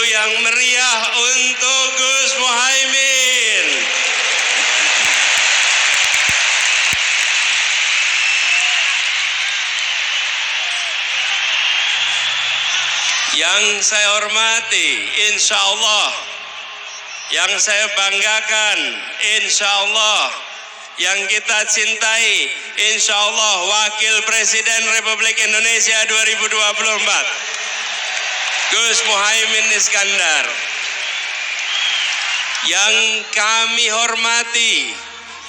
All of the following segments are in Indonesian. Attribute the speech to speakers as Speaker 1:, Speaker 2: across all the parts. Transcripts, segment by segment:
Speaker 1: yang meriah untuk Gus Muhaimin. Yang saya hormati, insya Allah, yang saya banggakan, insya Allah, yang kita cintai, insya Allah, Wakil Presiden Republik Indonesia 2024, Gus Muhaimin Iskandar. Yang kami hormati,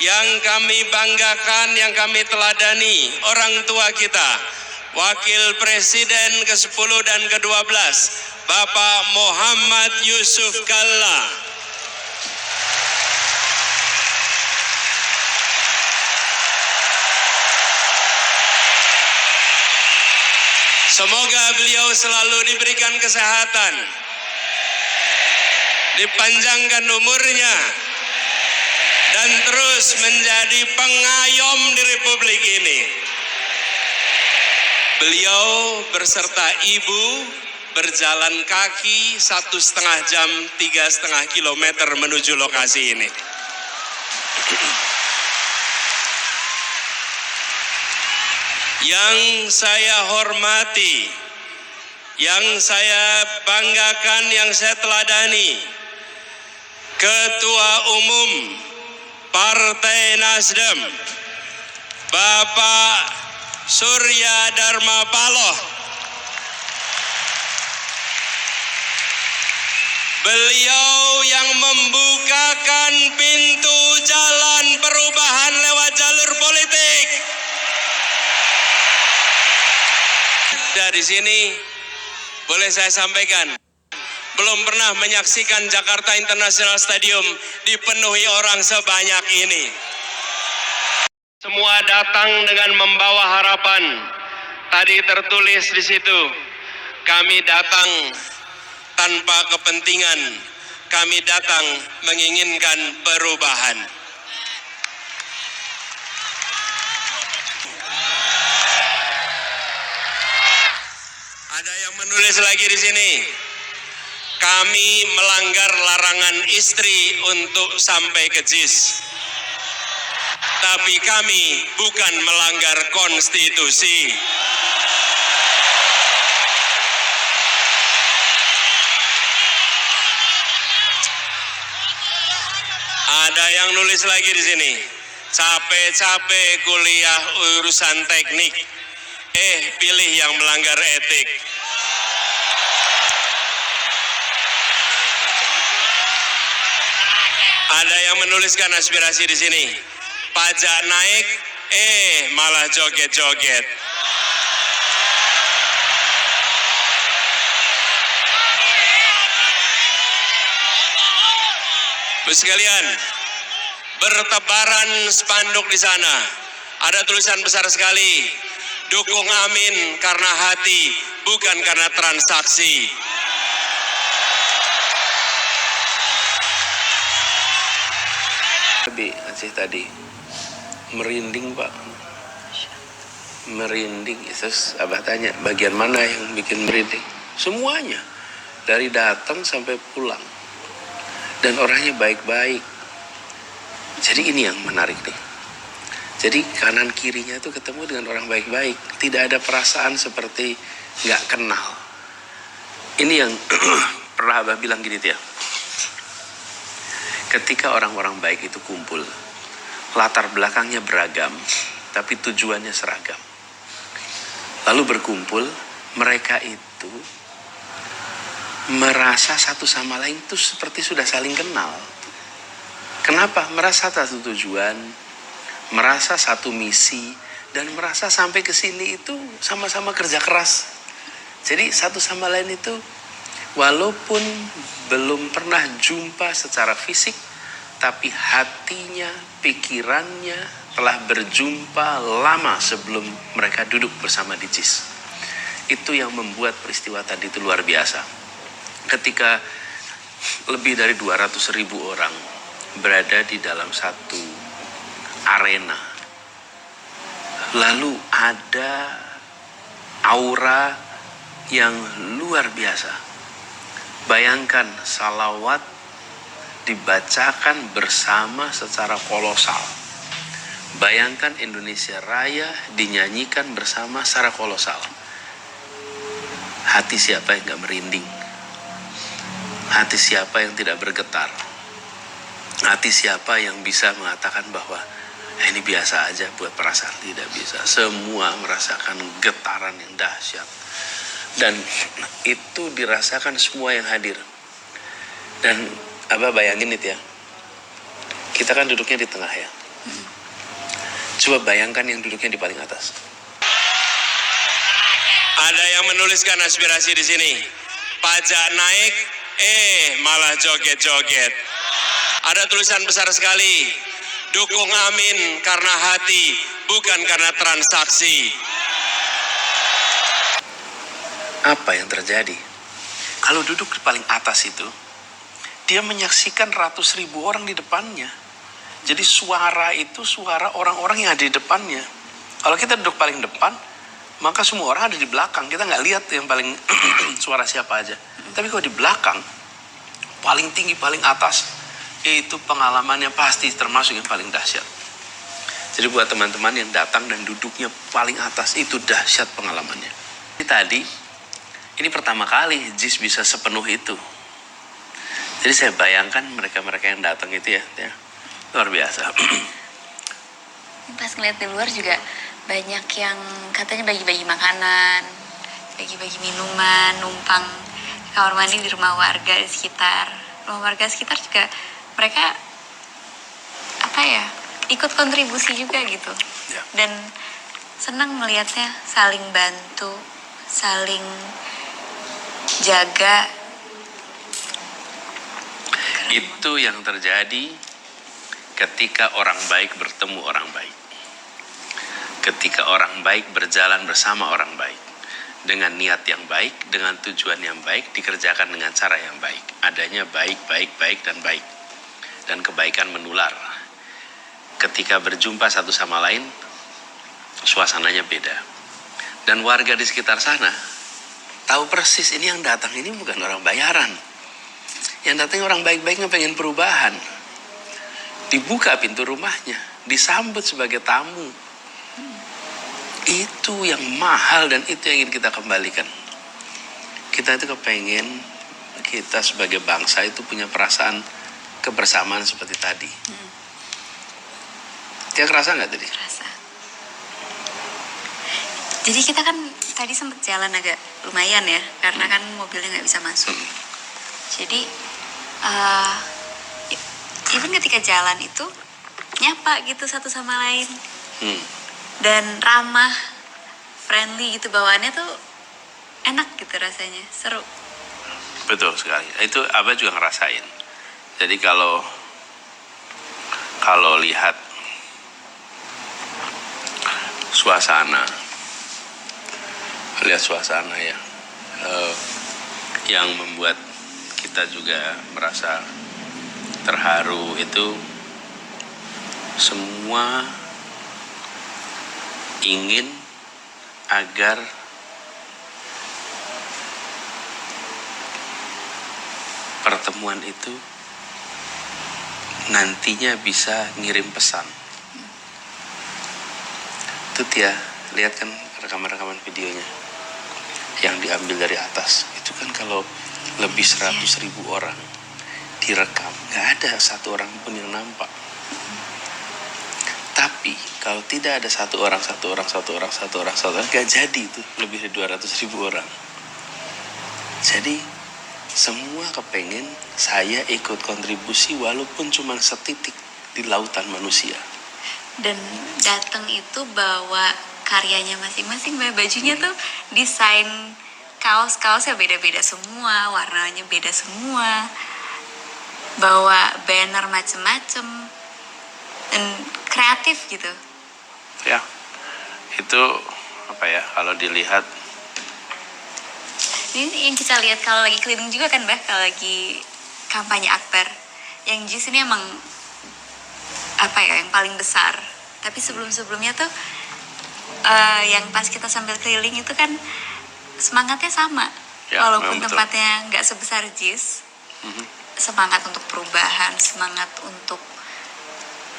Speaker 1: yang kami banggakan, yang kami teladani, orang tua kita, Wakil Presiden ke-10 dan ke-12, Bapak Muhammad Yusuf Kalla. Semoga beliau selalu diberikan kesehatan, dipanjangkan umurnya, dan terus menjadi pengayom di Republik ini. Beliau berserta ibu berjalan kaki 1,5 jam, 3,5 kilometer menuju lokasi ini. Yang saya hormati, yang saya banggakan, yang saya teladani, Ketua Umum Partai Nasdem, Bapak Surya Dharma Paloh. Beliau yang membukakan pintu jalan perubahan lewat jalur politik. Dari sini boleh saya sampaikan, belum pernah menyaksikan Jakarta International Stadium dipenuhi orang sebanyak ini. Semua datang dengan membawa harapan. Tadi tertulis di situ, kami datang tanpa kepentingan, kami datang menginginkan perubahan. Ada yang menulis lagi di sini, kami melanggar larangan istri untuk sampai ke JIS. Tapi kami bukan melanggar konstitusi. Ada yang nulis lagi di sini, capek-capek kuliah urusan teknik, pilih yang melanggar etik. Ada yang menuliskan aspirasi di sini, pajak naik, malah joget-joget. Bapak sekalian, bertebaran spanduk di sana. Ada tulisan besar sekali, dukung Amin karena hati, bukan karena transaksi. Tadi merinding Pak, merinding. Terus Abah tanya, bagian mana yang bikin merinding? Semuanya, dari datang sampai pulang, dan orangnya baik-baik. Jadi ini yang menarik nih. Jadi kanan kirinya tuh ketemu dengan orang baik-baik, tidak ada perasaan seperti nggak kenal. Ini yang pernah Abah bilang gini ya, ketika orang-orang baik itu kumpul, latar belakangnya beragam, tapi tujuannya seragam. Lalu berkumpul, mereka itu merasa satu sama lain itu seperti sudah saling kenal. Kenapa? Merasa satu tujuan, merasa satu misi, dan merasa sampai ke sini itu sama-sama kerja keras. Jadi satu sama lain itu walaupun belum pernah jumpa secara fisik, tapi hatinya, pikirannya telah berjumpa lama sebelum mereka duduk bersama di JIS. Itu yang membuat peristiwa tadi itu luar biasa. Ketika lebih dari 200.000 orang berada di dalam satu arena, lalu ada aura yang luar biasa. Bayangkan salawat dibacakan bersama secara kolosal. Bayangkan Indonesia Raya dinyanyikan bersama secara kolosal. Hati siapa yang gak merinding? Hati siapa yang tidak bergetar? Hati siapa yang bisa mengatakan bahwa ini biasa aja buat perasaan? Tidak bisa. Semua merasakan getaran yang dahsyat. Dan itu dirasakan semua yang hadir. Dan Abah bayangin itu ya, kita kan duduknya di tengah ya. Coba bayangkan yang duduknya di paling atas.
Speaker 2: Ada yang menuliskan aspirasi di sini. Pajak naik, malah joget-joget. Ada tulisan besar sekali. Dukung Amin karena hati, bukan karena transaksi.
Speaker 1: Apa yang terjadi? Kalau duduk di paling atas itu, dia menyaksikan ratus ribu orang di depannya. Jadi suara itu suara orang-orang yang ada di depannya. Kalau kita duduk paling depan, maka semua orang ada di belakang. Kita nggak lihat yang paling suara siapa aja. Tapi kalau di belakang, paling tinggi, paling atas, itu pengalamannya pasti termasuk yang paling dahsyat. Jadi buat teman-teman yang datang dan duduknya paling atas, itu dahsyat pengalamannya. Tadi, ini pertama kali JIS bisa sepenuh itu. Jadi saya bayangkan mereka-mereka yang datang itu ya luar biasa.
Speaker 3: Pas ngeliat di luar juga banyak yang katanya bagi-bagi makanan, bagi-bagi minuman, numpang kamar mandi di rumah warga di sekitar. Rumah warga sekitar juga mereka ikut kontribusi juga gitu.
Speaker 1: Ya.
Speaker 3: Dan senang melihatnya saling bantu, saling jaga.
Speaker 1: Itu yang terjadi ketika orang baik bertemu orang baik. Ketika orang baik berjalan bersama orang baik. Dengan niat yang baik, dengan tujuan yang baik, dikerjakan dengan cara yang baik. Adanya baik, baik, baik, dan baik. Dan kebaikan menular. Ketika berjumpa satu sama lain, suasananya beda. Dan warga di sekitar sana tahu persis ini yang datang ini bukan orang bayaran. Yang datang orang baik-baik yang pengen perubahan. Dibuka pintu rumahnya, disambut sebagai tamu. Itu yang mahal dan itu yang ingin kita kembalikan. Kita itu kepengen kita sebagai bangsa itu punya perasaan kebersamaan seperti tadi. Dia kerasa nggak tadi?
Speaker 3: Kerasa. Jadi kita kan tadi sempat jalan agak lumayan ya, karena kan mobilnya nggak bisa masuk. Jadi even ketika jalan itu nyapa gitu satu sama lain. Dan ramah, friendly gitu, bawaannya tuh enak gitu rasanya, seru.
Speaker 1: Betul sekali. Itu Abah juga ngerasain. Jadi kalau lihat suasana ya, yang membuat kita juga merasa terharu itu semua ingin agar pertemuan itu nantinya bisa ngirim pesan. Itu dia, lihat kan rekaman-rekaman videonya yang diambil dari atas. Itu kan kalau lebih 100.000 orang direkam, gak ada satu orang pun yang nampak. Tapi kalau tidak ada satu orang, gak jadi itu lebih dari 200.000 orang. Jadi semua kepengen saya ikut kontribusi walaupun cuma setitik di lautan manusia.
Speaker 3: Dan datang itu bawa karyanya masing-masing, bajunya tuh desain kaos-kaosnya beda-beda semua, warnanya beda semua, bawa banner macem-macem dan kreatif gitu.
Speaker 1: Ya, itu kalau dilihat.
Speaker 3: Ini yang kita lihat kalau lagi keliling juga kan, kalau lagi kampanye Akbar. Yang JIS ini emang yang paling besar. Tapi sebelum-sebelumnya tuh yang pas kita sambil keliling itu kan semangatnya sama.
Speaker 1: Ya,
Speaker 3: Walaupun
Speaker 1: memang betul.
Speaker 3: tempatnya nggak sebesar JIS, semangat untuk perubahan, semangat untuk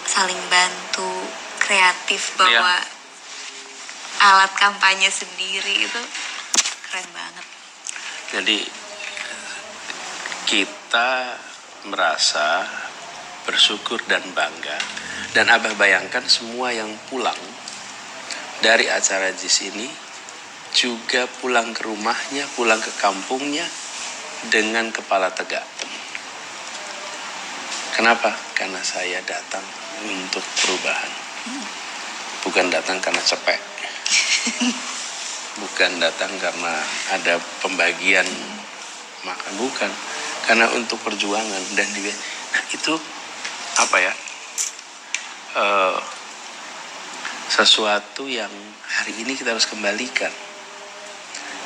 Speaker 3: saling bantu, kreatif, bawa alat kampanye sendiri, itu keren banget.
Speaker 1: Jadi kita merasa bersyukur dan bangga. Dan Abah bayangkan semua yang pulang dari acara JIS ini juga pulang ke rumahnya, pulang ke kampungnya dengan kepala tegak. Kenapa? Karena saya datang untuk perubahan. Bukan datang karena cepek. Bukan datang karena ada pembagian makan, bukan. Karena untuk perjuangan dan nah itu apa ya? Sesuatu yang hari ini kita harus kembalikan.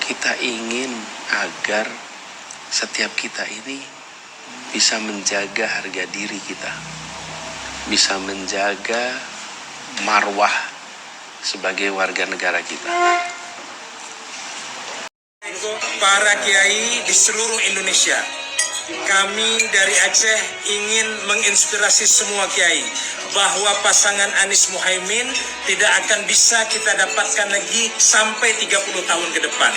Speaker 1: Kita ingin agar setiap kita ini bisa menjaga harga diri kita, bisa menjaga marwah sebagai warga negara kita.
Speaker 4: Para kiai di seluruh Indonesia, kami dari Aceh ingin menginspirasi semua kiai bahwa pasangan Anies Muhaimin tidak akan bisa kita dapatkan lagi sampai 30 tahun ke depan.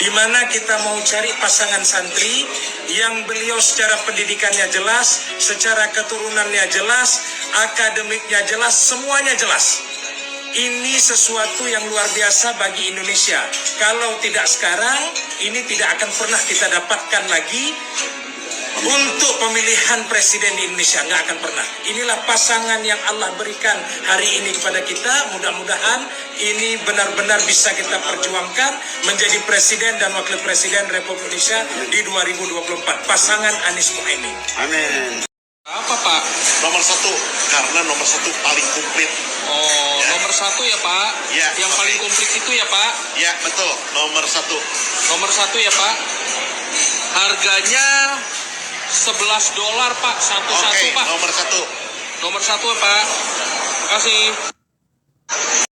Speaker 4: Di mana kita mau cari pasangan santri yang beliau secara pendidikannya jelas, secara keturunannya jelas, akademiknya jelas, semuanya jelas. Ini sesuatu yang luar biasa bagi Indonesia. Kalau tidak sekarang, ini tidak akan pernah kita dapatkan lagi untuk pemilihan presiden di Indonesia. Nggak akan pernah. Inilah pasangan yang Allah berikan hari ini kepada kita. Mudah-mudahan ini benar-benar bisa kita perjuangkan menjadi presiden dan wakil presiden Republik Indonesia di 2024. Pasangan Anies Muhaimin.
Speaker 5: Amin.
Speaker 4: Apa Pak?
Speaker 5: Nomor 1, karena nomor 1 paling komplit.
Speaker 4: Oh,
Speaker 5: Ya.
Speaker 4: nomor 1 ya Pak?
Speaker 5: Ya,
Speaker 4: Yang
Speaker 5: oke.
Speaker 4: paling komplit itu ya Pak?
Speaker 5: Ya, betul. Nomor 1.
Speaker 4: Nomor 1 ya Pak? Harganya $11 Pak, satu-satu
Speaker 5: Oke,
Speaker 4: Pak.
Speaker 5: nomor 1.
Speaker 4: Nomor 1 ya Pak. Terima kasih.